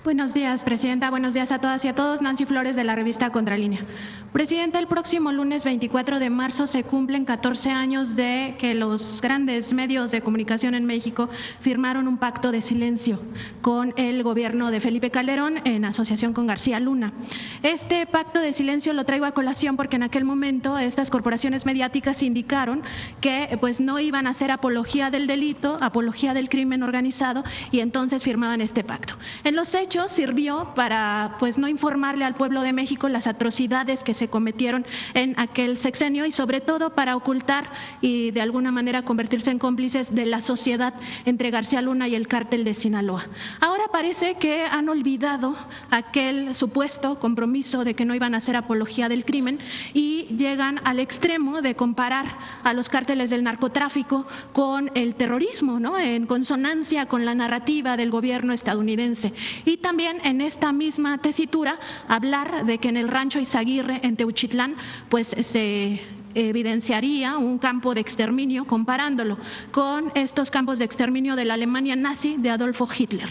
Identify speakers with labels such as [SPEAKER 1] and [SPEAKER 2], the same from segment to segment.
[SPEAKER 1] Buenos días, Presidenta. Buenos días a todas y a todos. Nancy Flores, de la revista Contralínea. Presidenta, el próximo lunes 24 de marzo se cumplen 14 años de que los grandes medios de comunicación en México firmaron un pacto de silencio con el gobierno de Felipe Calderón en asociación con García Luna. Este pacto de silencio lo traigo a colación porque en aquel momento estas corporaciones mediáticas indicaron que pues no iban a hacer apología del delito, apología del crimen organizado, y entonces firmaban este pacto. En los hechos sirvió para pues no informarle al pueblo de México las atrocidades que se cometieron en aquel sexenio y sobre todo para ocultar y de alguna manera convertirse en cómplices de la sociedad entre García Luna y el cártel de Sinaloa. Ahora parece que han olvidado aquel supuesto compromiso de que no iban a hacer apología del crimen y llegan al extremo de comparar a los cárteles del narcotráfico con el terrorismo, ¿no? En consonancia con la narrativa del gobierno estadounidense. Y también en esta misma tesitura hablar de que en el rancho Izaguirre, en Teuchitlán, pues se evidenciaría un campo de exterminio comparándolo con estos campos de exterminio de la Alemania nazi de Adolfo Hitler,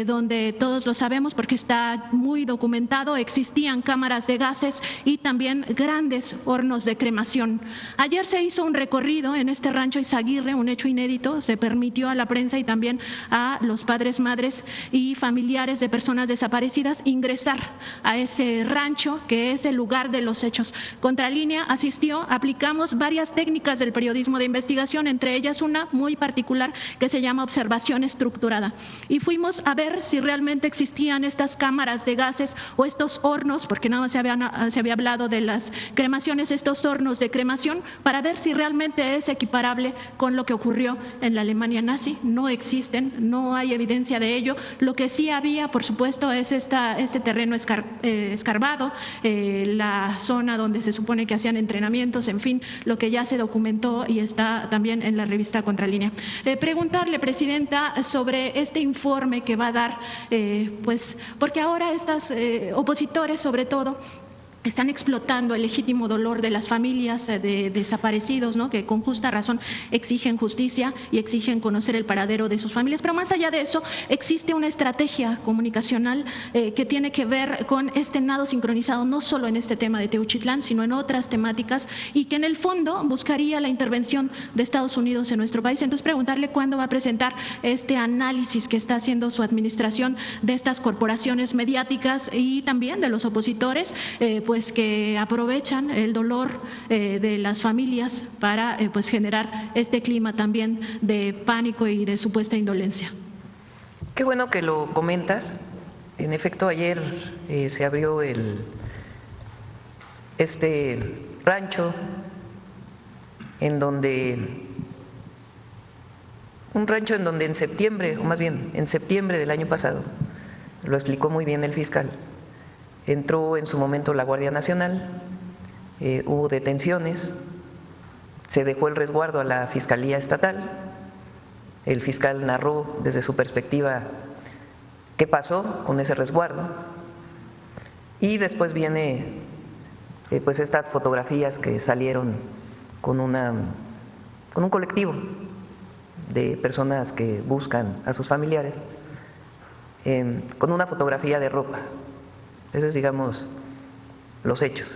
[SPEAKER 1] donde todos lo sabemos porque está muy documentado, existían cámaras de gases y también grandes hornos de cremación. Ayer se hizo un recorrido en este rancho Izaguirre, un hecho inédito, se permitió a la prensa y también a los padres, madres y familiares de personas desaparecidas ingresar a ese rancho que es el lugar de los hechos. Contralínea asistió. Aplicamos varias técnicas del periodismo de investigación, entre ellas una muy particular que se llama observación estructurada. Y fuimos a ver si realmente existían estas cámaras de gases o estos hornos, porque nada más se había hablado de las cremaciones, estos hornos de cremación, para ver si realmente es equiparable con lo que ocurrió en la Alemania nazi. No existen, no hay evidencia de ello. Lo que sí había, por supuesto, es este terreno escarbado, la zona donde se supone que hacían entrenamientos, en fin, lo que ya se documentó y está también en la revista Contralínea. Preguntarle, Presidenta, sobre este informe que va a dar, pues porque ahora estos opositores, sobre todo, están explotando el legítimo dolor de las familias de desaparecidos, ¿no? Que con justa razón exigen justicia y exigen conocer el paradero de sus familias. Pero más allá de eso, existe una estrategia comunicacional que tiene que ver con este nado sincronizado, no solo en este tema de Teuchitlán, sino en otras temáticas, y que en el fondo buscaría la intervención de Estados Unidos en nuestro país. Entonces, preguntarle cuándo va a presentar este análisis que está haciendo su administración de estas corporaciones mediáticas y también de los opositores, pues que aprovechan el dolor de las familias para pues generar este clima también de pánico y de supuesta indolencia.
[SPEAKER 2] Qué bueno que lo comentas. En efecto, ayer se abrió este rancho en donde en septiembre, o más bien en septiembre del año pasado, lo explicó muy bien el fiscal, entró en su momento la Guardia Nacional, hubo detenciones, se dejó el resguardo a la Fiscalía Estatal, el fiscal narró desde su perspectiva qué pasó con ese resguardo y después viene pues estas fotografías que salieron con un colectivo de personas que buscan a sus familiares, con una fotografía de ropa. Eso es, digamos, los hechos.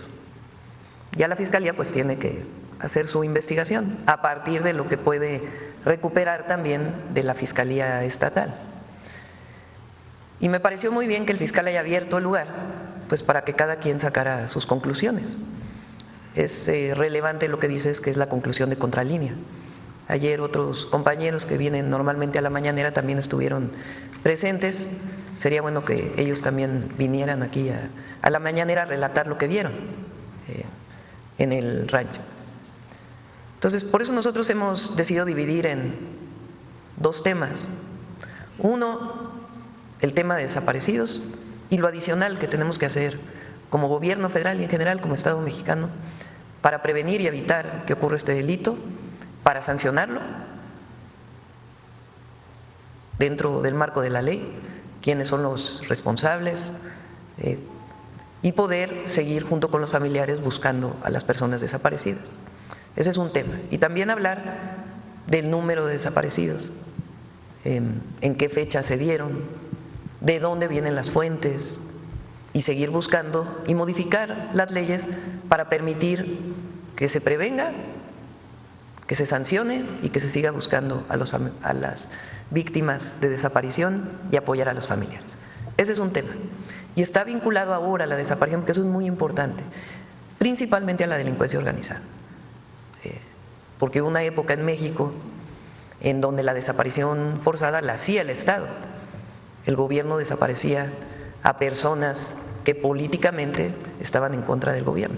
[SPEAKER 2] Ya la Fiscalía pues tiene que hacer su investigación a partir de lo que puede recuperar también de la Fiscalía Estatal. Y me pareció muy bien que el fiscal haya abierto el lugar pues para que cada quien sacara sus conclusiones. Es relevante lo que dices, que es la conclusión de Contralínea. Ayer otros compañeros que vienen normalmente a la mañanera también estuvieron presentes. Sería bueno que ellos también vinieran aquí a la mañanera a relatar lo que vieron en el rancho. Entonces, por eso nosotros hemos decidido dividir en dos temas. Uno, el tema de desaparecidos, y lo adicional que tenemos que hacer como gobierno federal y en general como Estado mexicano para prevenir y evitar que ocurra este delito, para sancionarlo dentro del marco de la ley, quiénes son los responsables, y poder seguir junto con los familiares buscando a las personas desaparecidas. Ese es un tema. Y también hablar del número de desaparecidos, en qué fecha se dieron, de dónde vienen las fuentes y seguir buscando y modificar las leyes para permitir que se prevenga, que se sancione y que se siga buscando a las víctimas de desaparición y apoyar a los familiares. Ese es un tema. Y está vinculado ahora a la desaparición, porque eso es muy importante, principalmente a la delincuencia organizada. Porque hubo una época en México en donde la desaparición forzada la hacía el Estado. El gobierno desaparecía a personas que políticamente estaban en contra del gobierno.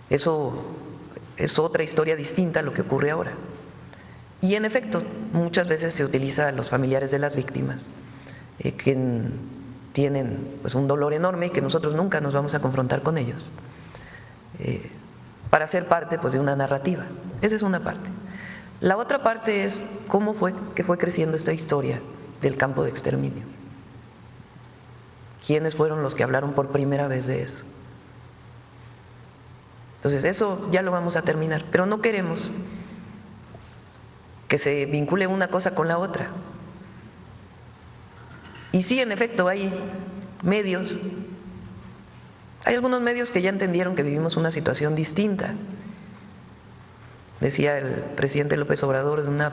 [SPEAKER 2] Eso es otra historia distinta a lo que ocurre ahora. Y en efecto, muchas veces se utiliza a los familiares de las víctimas que tienen pues un dolor enorme y que nosotros nunca nos vamos a confrontar con ellos, para ser parte pues de una narrativa. Esa es una parte. La otra parte es cómo fue que fue creciendo esta historia del campo de exterminio. ¿Quiénes fueron los que hablaron por primera vez de eso? Entonces eso ya lo vamos a terminar, pero no queremos que se vincule una cosa con la otra. Y sí, en efecto, hay medios, hay algunos medios que ya entendieron que vivimos una situación distinta. Decía el presidente López Obrador en una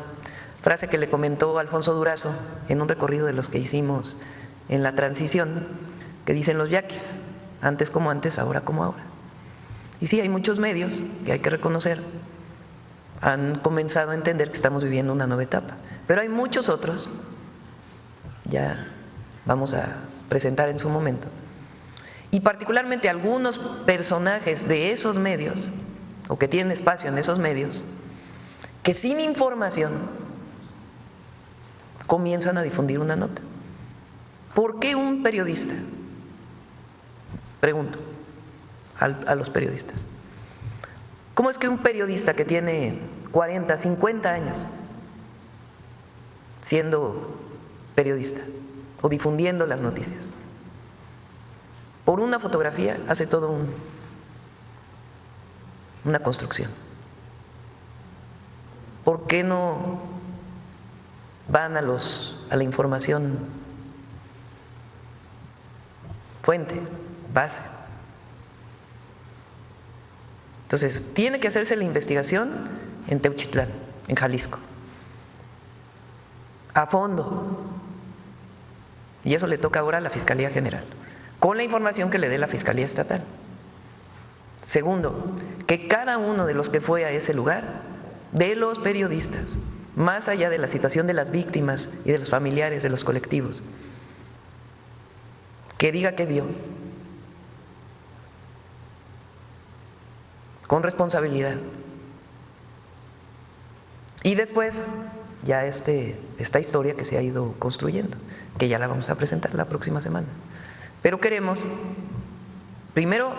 [SPEAKER 2] frase que le comentó Alfonso Durazo en un recorrido de los que hicimos en la transición, que dicen los yaquis, antes como antes, ahora como ahora. Y sí, hay muchos medios que hay que reconocer, han comenzado a entender que estamos viviendo una nueva etapa, pero hay muchos otros, ya vamos a presentar en su momento, y particularmente algunos personajes de esos medios, o que tienen espacio en esos medios, que sin información comienzan a difundir una nota. ¿Por qué un periodista? Pregunto a los periodistas. ¿Cómo es que un periodista que tiene 40, 50 años siendo periodista o difundiendo las noticias, por una fotografía hace todo una construcción? ¿Por qué no van a la información fuente, base? Entonces, tiene que hacerse la investigación en Teuchitlán, en Jalisco, a fondo. Y eso le toca ahora a la Fiscalía General, con la información que le dé la Fiscalía Estatal. Segundo, que cada uno de los que fue a ese lugar, de los periodistas, más allá de la situación de las víctimas y de los familiares de los colectivos, que diga qué vio, con responsabilidad. Y después, ya esta historia que se ha ido construyendo, que ya la vamos a presentar la próxima semana. Pero queremos, primero,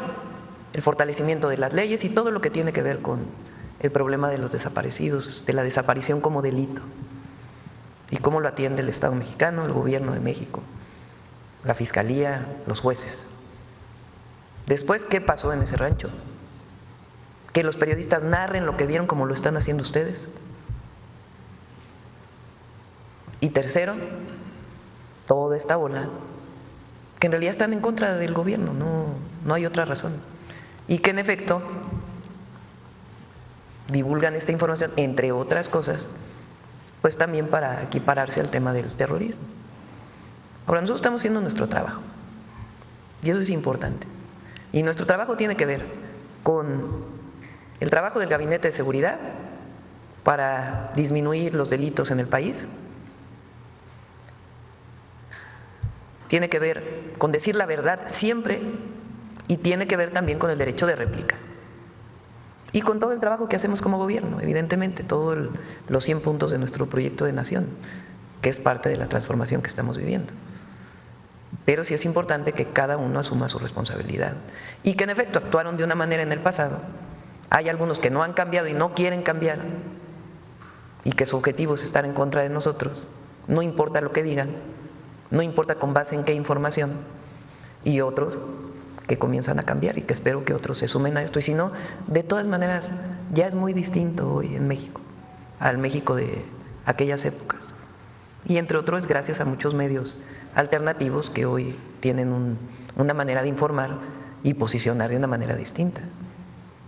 [SPEAKER 2] el fortalecimiento de las leyes y todo lo que tiene que ver con el problema de los desaparecidos, de la desaparición como delito, y cómo lo atiende el Estado mexicano, el gobierno de México, la Fiscalía, los jueces. Después, ¿qué pasó en ese rancho? Que los periodistas narren lo que vieron como lo están haciendo ustedes. Y tercero, toda esta ola, que en realidad están en contra del gobierno, no hay otra razón. Y que en efecto divulgan esta información, entre otras cosas, pues también para equipararse al tema del terrorismo. Ahora, nosotros estamos haciendo nuestro trabajo, y eso es importante. Y nuestro trabajo tiene que ver con el trabajo del Gabinete de Seguridad para disminuir los delitos en el país. Tiene que ver con decir la verdad siempre, y tiene que ver también con el derecho de réplica. Y con todo el trabajo que hacemos como gobierno, evidentemente, todos los 100 puntos de nuestro proyecto de nación, que es parte de la transformación que estamos viviendo. Pero sí es importante que cada uno asuma su responsabilidad y que en efecto actuaron de una manera en el pasado. Hay algunos que no han cambiado y no quieren cambiar y que su objetivo es estar en contra de nosotros, no importa lo que digan, no importa con base en qué información, y otros que comienzan a cambiar y que espero que otros se sumen a esto. Y si no, de todas maneras, ya es muy distinto hoy en México al México de aquellas épocas. y entre otros gracias a muchos medios alternativos que hoy tienen una manera de informar y posicionar de una manera distinta.